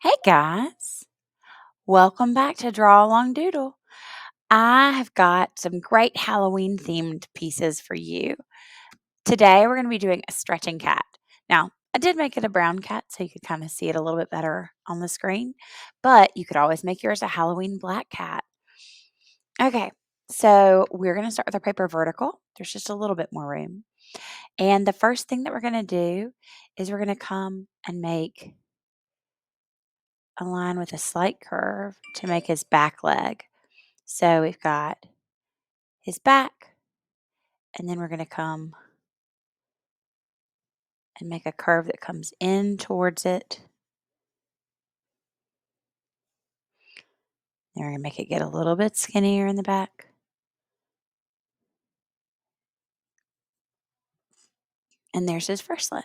Hey guys, welcome back to Draw Along Doodle. I have got some great Halloween themed pieces for you. Today we're going to be doing a stretching cat. Now, I did make it a brown cat so you could kind of see it a little bit better on the screen, but you could always make yours a Halloween black cat. Okay, so we're going to start with our paper vertical. There's just a little bit more room. And the first thing that we're going to do is we're going to come and make a line with a slight curve to make his back leg. So we've got his back, and then we're going to come and make a curve that comes in towards it. Then we're going to make it get a little bit skinnier in the back. And there's his first leg.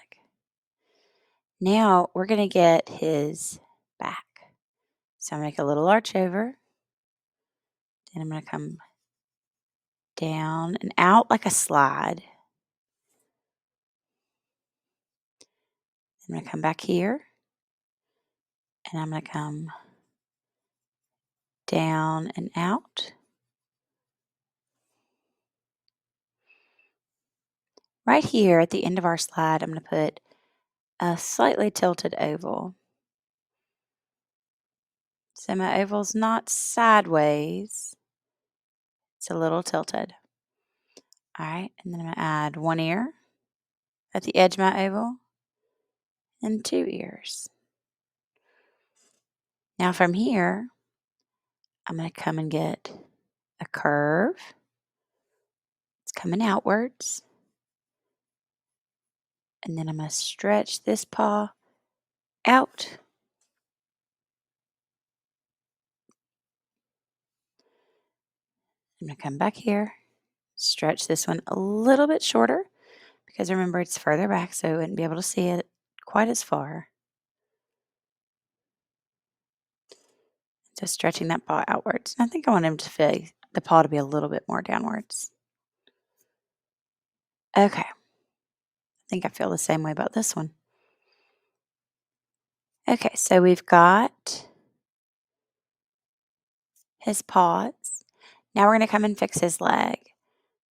Now we're going to get his back. So I'm going to make a little arch over. Then I'm going to come down and out like a slide. I'm going to come back here. And I'm going to come down and out. Right here at the end of our slide, I'm going to put a slightly tilted oval. So my oval's not sideways, it's a little tilted. All right, and then I'm going to add one ear at the edge of my oval and two ears. Now from here, I'm going to come and get a curve. It's coming outwards. And then I'm going to stretch this paw out. I'm going to come back here, stretch this one a little bit shorter because remember it's further back, so I wouldn't be able to see it quite as far. Just stretching that paw outwards. I think I want him to feel the paw to be a little bit more downwards. Okay. I think I feel the same way about this one. Okay, so we've got his paws. Now we're going to come and fix his leg.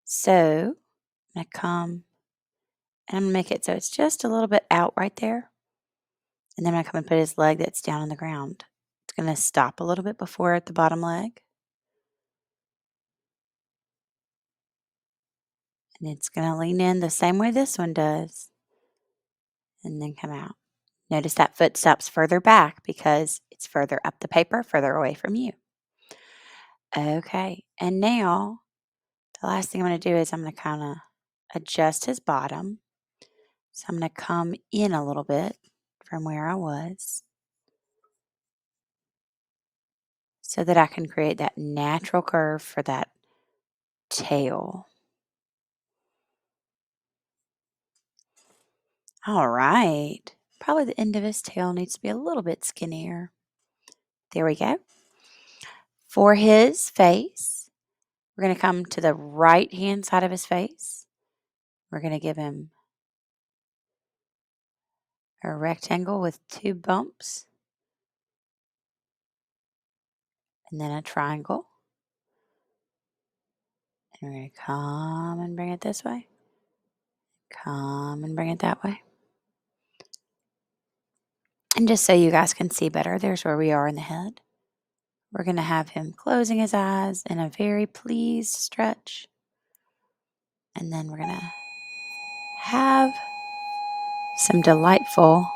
So I'm going to come and I'm going to make it so it's just a little bit out right there. And then I'm going to come and put his leg that's down on the ground. It's going to stop a little bit before at the bottom leg. And it's going to lean in the same way this one does. And then come out. Notice that foot stops further back because it's further up the paper, further away from you. Okay, and now the last thing I'm going to do is I'm going to kind of adjust his bottom. So I'm going to come in a little bit from where I was so that I can create that natural curve for that tail. All right, probably the end of his tail needs to be a little bit skinnier. There we go. For his face, we're going to come to the right hand side of his face. We're going to give him a rectangle with two bumps and then a triangle. And we're going to come and bring it this way. Come and bring it that way. And just so you guys can see better, there's where we are in the head. We're going to have him closing his eyes in a very pleased stretch. And then we're going to have some delightful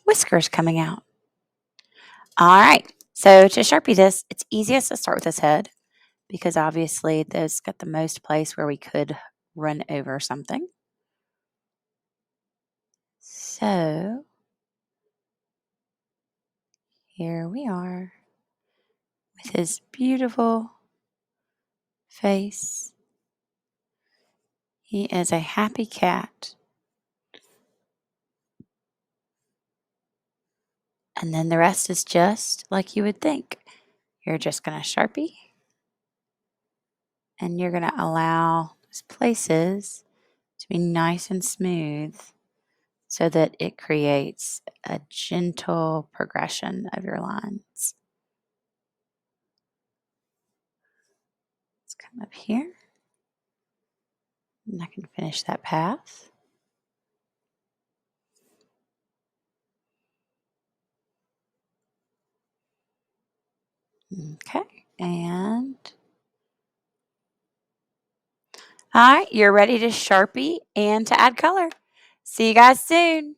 whiskers coming out. All right. So to Sharpie this, it's easiest to start with his head because obviously this got the most place where we could run over something. So here we are with his beautiful face. He is a happy cat. And then the rest is just like you would think. You're just going to Sharpie and you're going to allow those places to be nice and smooth so that it creates a gentle progression of your lines. Let's come up here and I can finish that path. Okay, and all right, you're ready to Sharpie and to add color. See you guys soon.